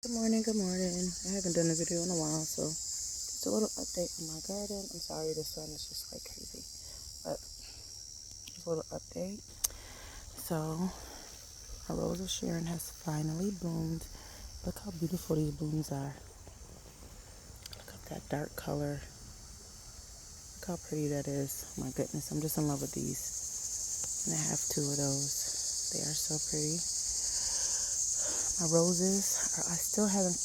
Good morning, good morning. I haven't done a video in a while, so just a little update on my garden. I'm sorry the sun is just like crazy, but just a little update. So, a rose of Sharon has finally bloomed. Look how beautiful these blooms are. Look at that dark color. Look how pretty that is. Oh my goodness, I'm just in love with these. And I have two of those. They are so pretty. My roses I still haven't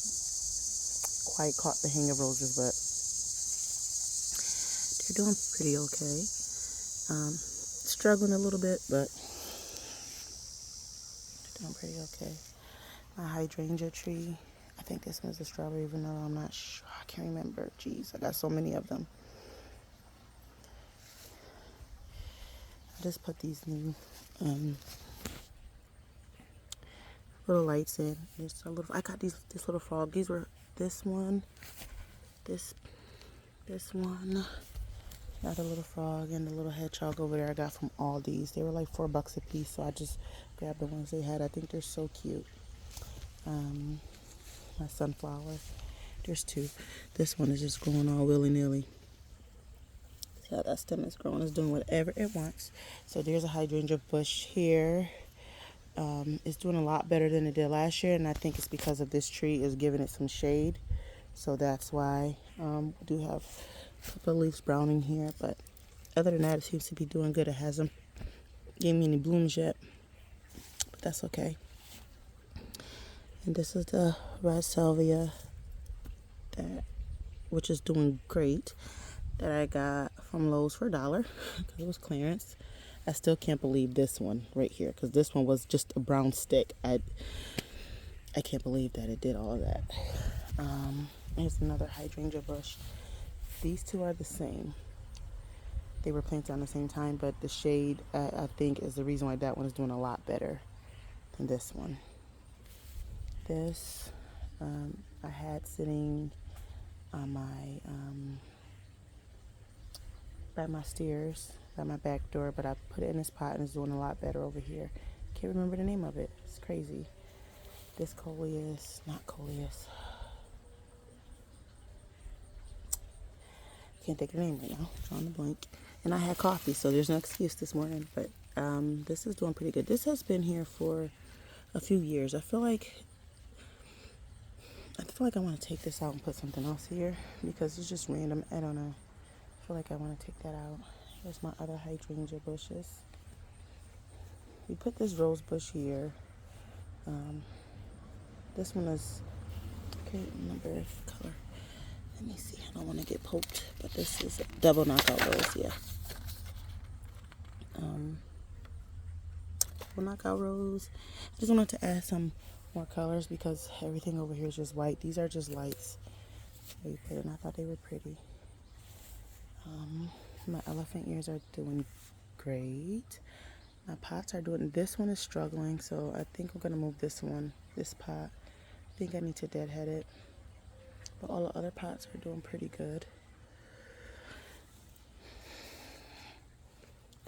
quite caught the hang of roses, but they're doing pretty okay. Struggling a little bit, but doing pretty okay. My hydrangea tree, I think this one's a strawberry vanilla. I'm not sure. I can't remember. Jeez, I got so many of them. I just put these new little lights in. There's a little. I got this little frog. These were this one, this one. Got a little frog and a little hedgehog over there. I got from Aldi's. They were like $4 a piece, so I just grabbed the ones they had. I think they're so cute. My sunflower. There's two. This one is just growing all willy-nilly. See how that stem is growing. It's doing whatever it wants. So there's a hydrangea bush here. It's doing a lot better than it did last year, and I think it's because of this tree is giving it some shade. So that's why we do have a couple of leaves browning here. But other than that, it seems to be doing good. It hasn't given me any blooms yet, but that's okay. And this is the red salvia, which is doing great, that I got from Lowe's for $1 because it was clearance. I still can't believe this one right here, because this one was just a brown stick. I can't believe that it did all of that. Here's another hydrangea bush. These two are the same. They were planted on the same time, but the shade, I think, is the reason why that one is doing a lot better than this one. This I had sitting on my by my stairs, by my back door, but I put it in this pot and it's doing a lot better over here. Can't remember the name of it. It's crazy. This coleus, not coleus. Can't think of the name right now. It's on the blank. And I had coffee, so there's no excuse this morning. But this is doing pretty good. This has been here for a few years. I feel like I want to take this out and put something else here because it's just random. I don't know. I feel like I want to take that out. Here's my other hydrangea bushes. We put this rose bush here. This one is, I can't remember the color. Let me see. I don't want to get poked, but this is a double knockout rose. Yeah. Double knockout rose. I just wanted to add some more colors because everything over here is just white. These are just lights. We put it, and I thought they were pretty. My elephant ears are doing great. My pots are doing, this one is struggling, so I think I'm going to move this pot. I think I need to deadhead it. But all the other pots are doing pretty good.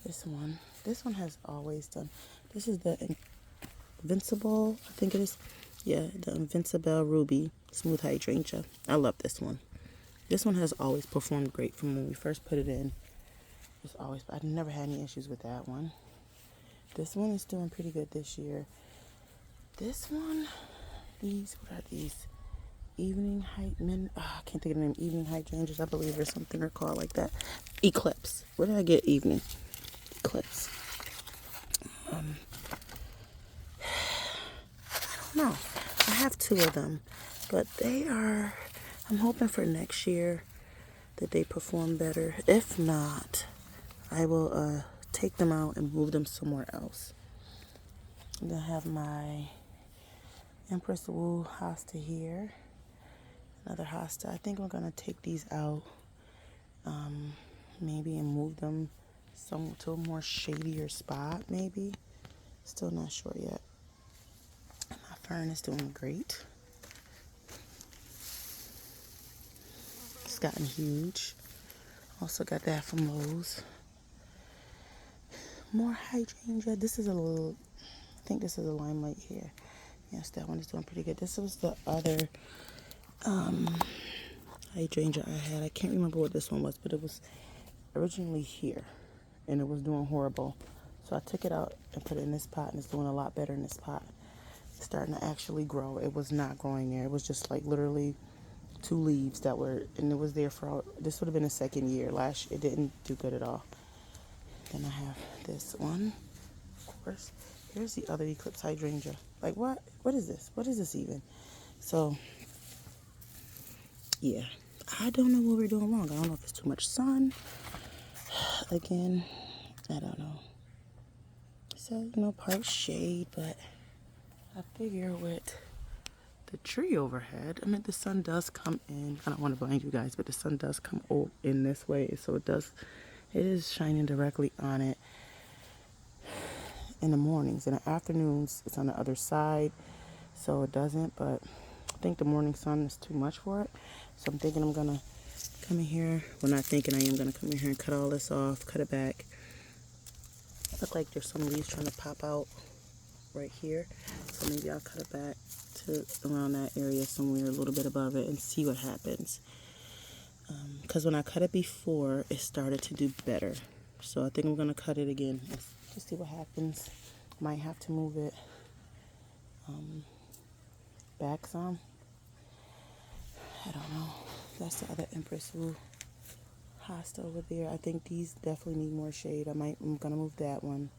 This one has always done. This is the Invincible, I think it is. Yeah, the Invincible Ruby Smooth Hydrangea. I love this one. This one has always performed great from when we first put it in. I've never had any issues with that one. This one is doing pretty good this year. This one, what are these? I can't think of the name. Evening hydrangeas, I believe, or something are called like that. Eclipse. Where did I get evening? Eclipse. I don't know. I have two of them, but I'm hoping for next year that they perform better. If not, I will take them out and move them somewhere else. I'm going to have my Empress Wu hosta here. Another hosta. I think I'm going to take these out maybe and move them to a more shadier spot maybe. Still not sure yet. My fern is doing great. It's gotten huge. Also got that from Lowe's. More hydrangea. I think this is a limelight here. Yes, that one is doing pretty good. This was the other hydrangea I had. I can't remember what this one was, but it was originally here, and it was doing horrible. So I took it out and put it in this pot, and it's doing a lot better in this pot. It's starting to actually grow. It was not growing there. It was just like literally 2 leaves that were, and it was there for, this would have been the second year. It didn't do good at all. Then I have this one, of course. Here's the other eclipse hydrangea. Like, what? What is this? What is this even? So, yeah. I don't know what we're doing wrong. I don't know if it's too much sun. Again, I don't know. So, part shade, but I figure with the tree overhead, I mean, the sun does come in. I don't want to blind you guys, but the sun does come in this way. So it is shining directly on it in the mornings. In the afternoons, it's on the other side, so it doesn't. But I think the morning sun is too much for it. So I'm thinking I'm going to come in here. Well, not thinking, I am going to come in here and cut all this off, cut it back. Look like there's some leaves trying to pop out right here. So maybe I'll cut it back to around that area somewhere, a little bit above it, and see what happens. Because when I cut it before, it started to do better. So I think I'm going to cut it again. Just see what happens. Might have to move it back some. I don't know. That's the other Empress Wu hosta over there. I think these definitely need more shade. I'm going to move that one.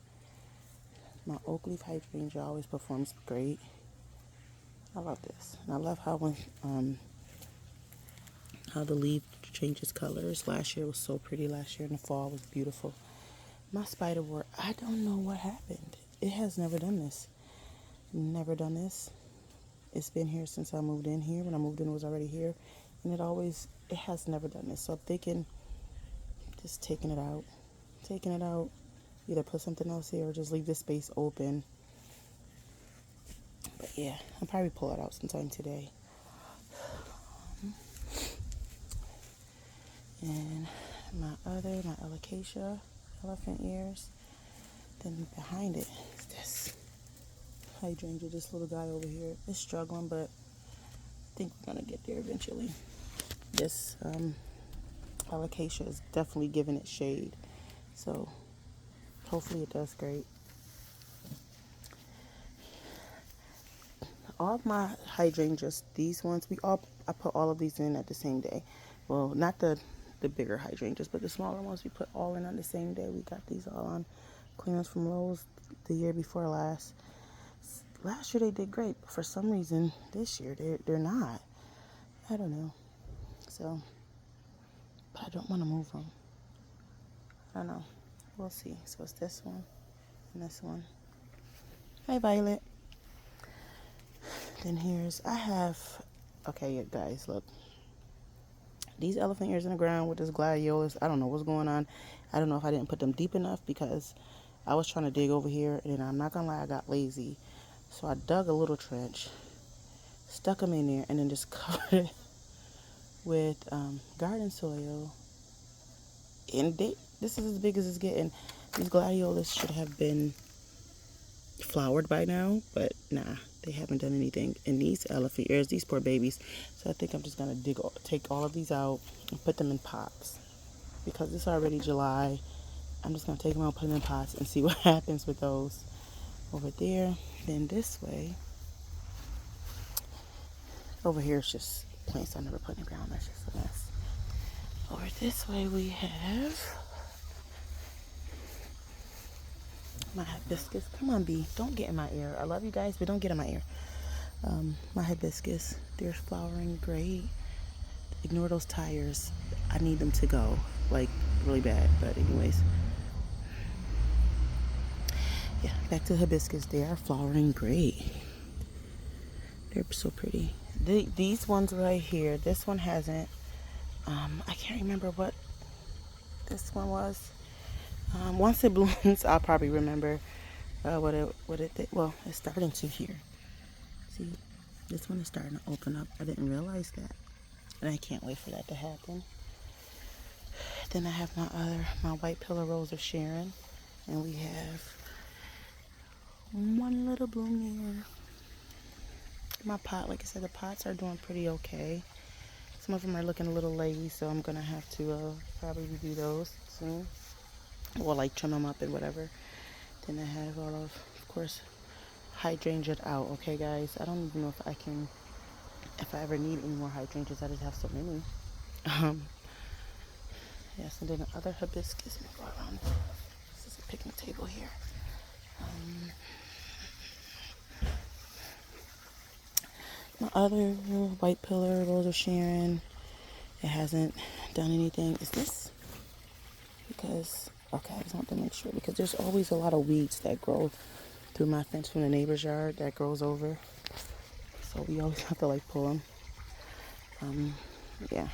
My oak leaf hydrangea always performs great. I love this. And I love how the leaf changes colors. Last year was so pretty. Last year in the fall was beautiful. My spiderwort, I don't know what happened. It has never done this. Never done this. It's been here since I moved in here. When I moved in, it was already here. And it has never done this. So I'm thinking just taking it out. Either put something else here or just leave this space open. But yeah, I'll probably pull it out sometime today. And my alocasia, elephant ears. Then behind it is this hydrangea, this little guy over here. It's struggling, but I think we're gonna get there eventually. This alocasia is definitely giving it shade, so hopefully it does great. All of my hydrangeas, these ones, I put all of these in at the same day. Well, not the bigger hydrangeas, but the smaller ones we put all in on the same day. We got these all on clearance from Lowe's the year before last. Last year they did great, but for some reason this year they're not. I don't know. So, but I don't want to move them. I don't know. We'll see. So it's this one and this one. Hi, Violet. Then okay, guys, look. These elephant ears in the ground with this gladiolus, I don't know what's going on. I don't know if I didn't put them deep enough because I was trying to dig over here, and I'm not gonna lie, I got lazy. So I dug a little trench, stuck them in there, and then just covered it with garden soil. And this is as big as it's getting. These gladiolus should have been flowered by now, but nah, they haven't done anything. And these elephant ears, these poor babies. So I think I'm just gonna take all of these out and put them in pots because it's already July. I'm just gonna take them out, put them in pots, and see what happens with those over there. Then this way, over here it's just plants I never put in the ground. That's just a mess. Over this way we have my hibiscus. Come on, bee. Don't get in my ear. I love you guys, but don't get in my ear. My hibiscus. They're flowering great. Ignore those tires. I need them to go. Like, really bad. But anyways. Yeah, back to hibiscus. They are flowering great. They're so pretty. These ones right here. This one hasn't. I can't remember what this one was. Once it blooms, I'll probably remember what it did. Well, it's starting to here. See, this one is starting to open up. I didn't realize that, and I can't wait for that to happen. Then I have my white pillow rose of Sharon, and we have one little bloom here. My pot, like I said, the pots are doing pretty okay. Some of them are looking a little lazy, so I'm gonna have to probably redo those soon, or like trim them up and whatever. Then I have all of course, hydrangeas out. Okay, guys, I don't even know if I ever need any more hydrangeas. I just have so many. Um, yes, and then the other hibiscus. Let me go around. This is a picnic table here. My other white pillar, Rose of Sharon, it hasn't done anything. Is this? Because, okay, I just want to make sure, because there's always a lot of weeds that grow through my fence from the neighbor's yard that grows over. So we always have to like pull them. Yeah.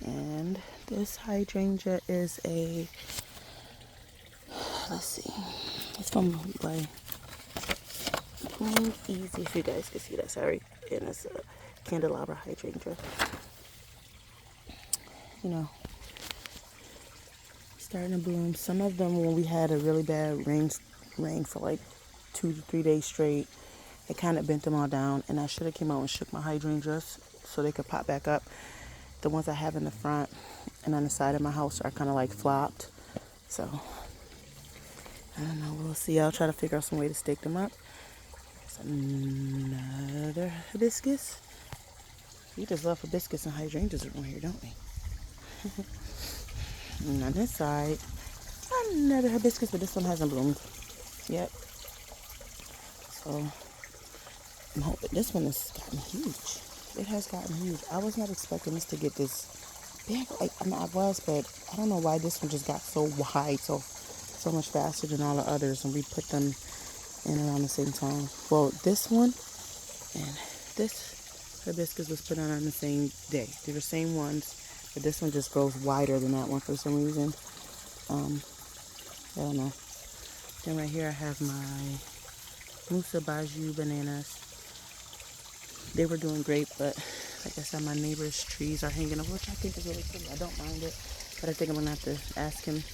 And this hydrangea is a, let's see, it's from like Bloom Easy, if you guys can see that, sorry. And it's a candelabra hydrangea. You know, starting to bloom. Some of them, when we had a really bad rain for like 2 to 3 days straight, it kind of bent them all down, and I should have came out and shook my hydrangeas so they could pop back up. The ones I have in the front and on the side of my house are kind of like flopped. So, I don't know. We'll see. I'll try to figure out some way to stake them up. There's another hibiscus. We just love hibiscus and hydrangeas around here, don't we? And on this side, another hibiscus, but this one hasn't bloomed yet. So, I'm hoping this one has gotten huge. It has gotten huge. I was not expecting this to get this big. Like, I mean, I was, but I don't know why this one just got so wide so much faster than all the others, and we put them in around the same time. Well, this one and this hibiscus was put on the same day. They're the same ones, but this one just grows wider than that one for some reason. I don't know. Then right here I have my Musa Baju bananas. They were doing great, but like I said, my neighbor's trees are hanging over, which I think is really cool. I don't mind it, but I think I'm gonna have to ask him.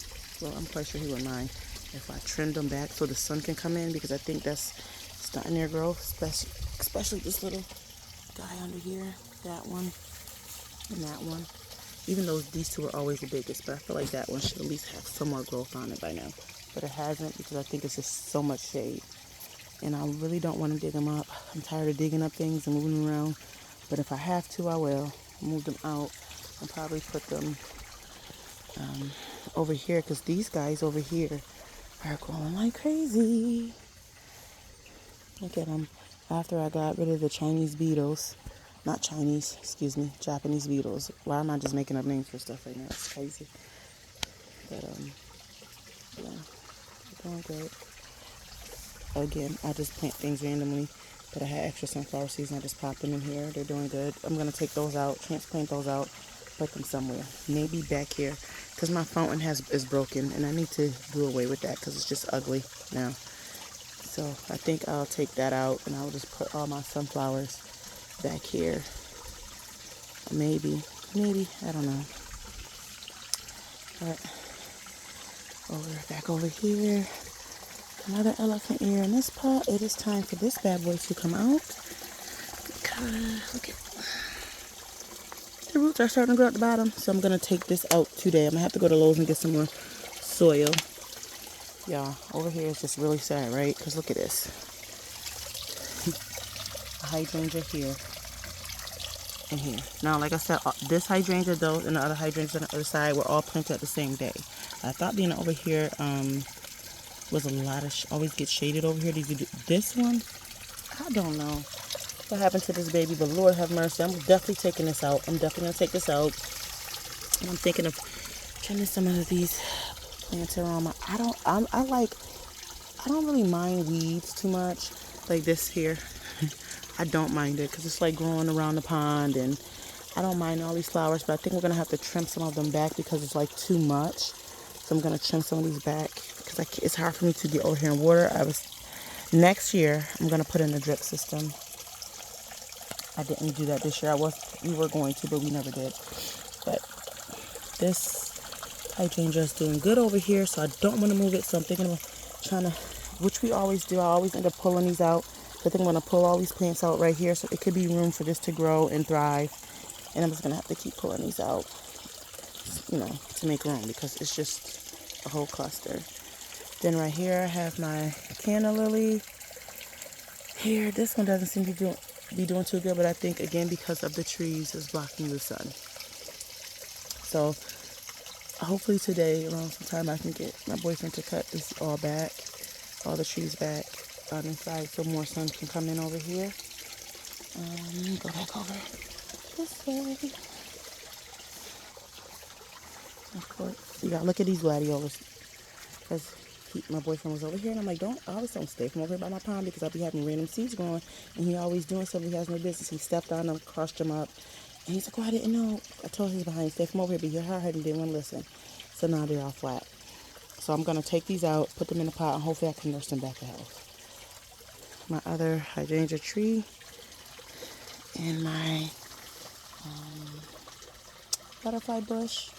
Well, I'm quite sure he wouldn't mind if I trimmed them back so the sun can come in, because I think that's starting their growth, especially this little guy under here, that one, and that one. Even though these two are always the biggest, but I feel like that one should at least have some more growth on it by now. But it hasn't, because I think it's just so much shade. And I really don't want to dig them up. I'm tired of digging up things and moving them around. But if I have to, I will move them out and probably put them over here, because these guys over here are growing like crazy. Look at them. After I got rid of the Chinese beetles, not Chinese, excuse me, Japanese beetles. Why am I just making up names for stuff right now? It's crazy. But yeah, they're doing great. Again, I just plant things randomly, but I had extra sunflower seeds and I just popped them in here. They're doing good. I'm going to take those out, transplant those out, put them somewhere. Maybe back here, because my fountain is broken, and I need to do away with that because it's just ugly now. So I think I'll take that out, and I'll just put all my sunflowers back here. Maybe, I don't know. But back over here. Another elephant ear in this pot. It is time for this bad boy to come out. Because, look at, the roots are starting to grow at the bottom. So I'm going to take this out today. I'm going to have to go to Lowe's and get some more soil. Y'all, over here is just really sad, right? Because look at this. A hydrangea here and here. Now, like I said, this hydrangea, though, and the other hydrangeas on the other side were all planted at the same day. I thought being over here, was a lot of always get shaded over here. This one, I don't know what happened to this baby, but Lord have mercy. I'm definitely taking this out. I'm definitely gonna take this out. And I'm thinking of trimming some of these plants around I don't really mind weeds too much, like this here. I don't mind it because it's like growing around the pond, and I don't mind all these flowers, but I think we're gonna have to trim some of them back because it's like too much. So I'm gonna trim some of these back, because it's hard for me to get over here and water. Next year, I'm going to put in a drip system. I didn't do that this year. We were going to, but we never did. But this hydrangea is doing good over here, so I don't want to move it. So I'm thinking about which we always do. I always end up pulling these out, I think I'm going to pull all these plants out right here so it could be room for this to grow and thrive. And I'm just going to have to keep pulling these out, you know, to make room because it's just a whole cluster. Then right here I have my canna lily. Here, this one doesn't seem to be doing too good, but I think, again, because of the trees, is blocking the sun. So hopefully today, around some time, I can get my boyfriend to cut this all back, all the trees back on the side so more sun can come in over here. Let me go back over this way. Of course, you gotta look at these gladiolas because my boyfriend was over here, and I'm like, I always don't stay from over here by my pond because I'll be having random seeds growing, and he always doing something he has no business. He stepped on them, crushed them up, and he's like, well, I didn't know. I told him behind, stay from over here, but you heard and didn't want to listen. So now they're all flat. So I'm going to take these out, put them in a pot, and hopefully I can nurse them back to health. My other hydrangea tree and my butterfly bush.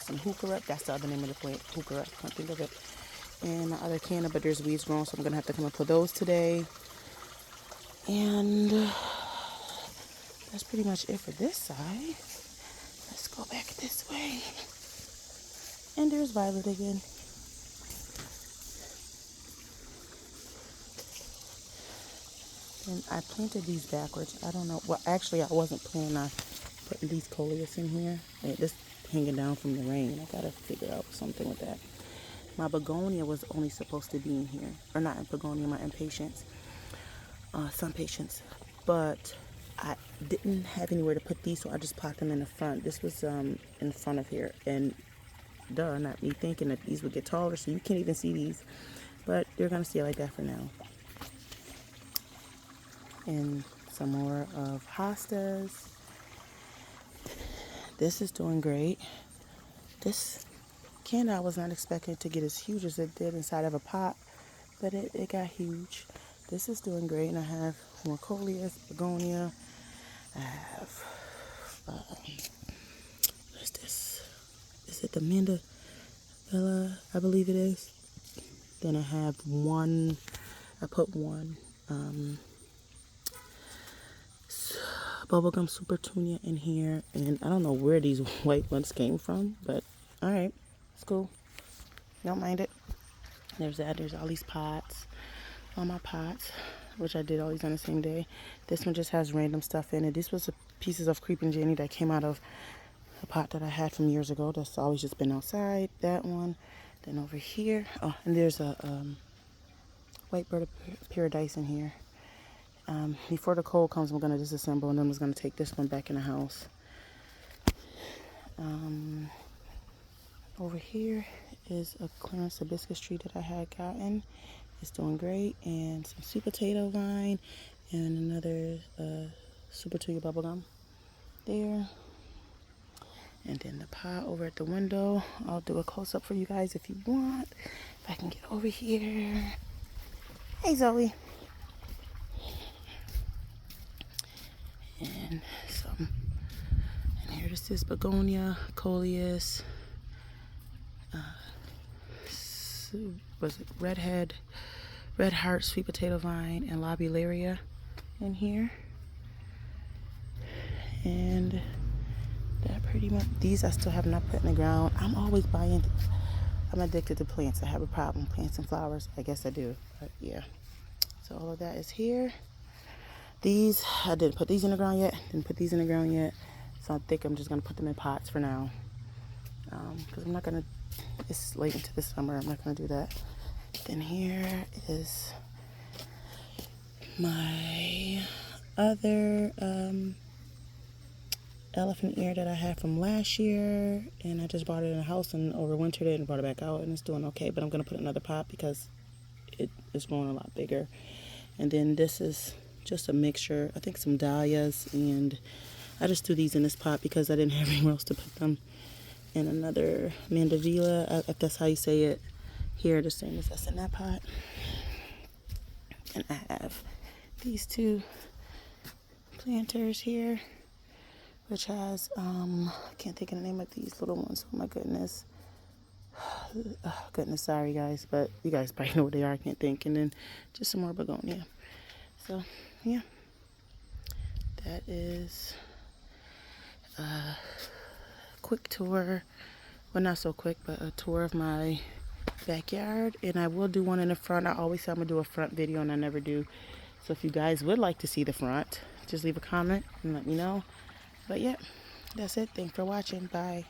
Some heuchera, that's the other name of the plant, heuchera, can't think of it. And my other canna, but there's weeds growing, so I'm going to have to come and pull those today. And that's pretty much it for this side. Let's go back this way. And there's Violet again. And I planted these backwards. I don't know. Well, actually, I wasn't planning on putting these coleus in here. This hanging down from the rain. I gotta figure out something with that. My begonia was only supposed to be in here. Or not begonia, my impatiens. Some patience. But I didn't have anywhere to put these, so I just popped them in the front. This was in front of here. And not me thinking that these would get taller, so you can't even see these. But they're gonna stay like that for now. And some more of hostas. This is doing great. This canna I was not expecting to get as huge as it did inside of a pot, but it got huge. This is doing great, and I have more coleus, begonia. I have, what is this? Is it the Mandevilla? I believe it is. Then I have one, I put one bubblegum supertunia in here, and I don't know where these white ones came from, but all right, it's cool. Don't mind it. There's that. There's all these pots, all my pots, which I did all these on the same day. This one just has random stuff in it. This was pieces of creeping Jenny that came out of a pot that I had from years ago. That's always just been outside. That one. Then over here, oh, and there's a white bird of paradise in here. Before the cold comes, I'm going to disassemble, and then I'm going to take this one back in the house. Over here is a Clarence hibiscus tree that I had gotten. It's doing great. And some sweet potato vine and another supertunia bubblegum there. And then the pot over at the window. I'll do a close-up for you guys if you want. If I can get over here. Hey, Zoe. And some, and here this is begonia, coleus, was it red heart, sweet potato vine, and lobularia in here. And that pretty much, these I still have not put in the ground. I'm always buying, I'm addicted to plants. I have a problem, plants and flowers. I guess I do, but yeah. So all of that is here. These, I didn't put these in the ground yet. Didn't put these in the ground yet. So I think I'm just going to put them in pots for now. Because I'm not going to, it's late into the summer. I'm not going to do that. Then here is my other elephant ear that I had from last year. And I just brought it in the house and overwintered it and brought it back out. And it's doing okay. But I'm going to put another pot because it is growing a lot bigger. And then this is just a mixture, I think some dahlias, and I just threw these in this pot because I didn't have anywhere else to put them. And another mandevilla, if that's how you say it, here, the same as that's in that pot. And I have these two planters here, which has, I can't think of the name of these little ones, oh my goodness. Oh, goodness, sorry guys, but you guys probably know what they are, I can't think. And then just some more begonia. So yeah, that is a quick tour. Well, not so quick, but a tour of my backyard. And I will do one in the front. I always say I'm gonna do a front video, and I never do. So if you guys would like to see the front, just leave a comment and let me know. But yeah, that's it. Thanks for watching. Bye.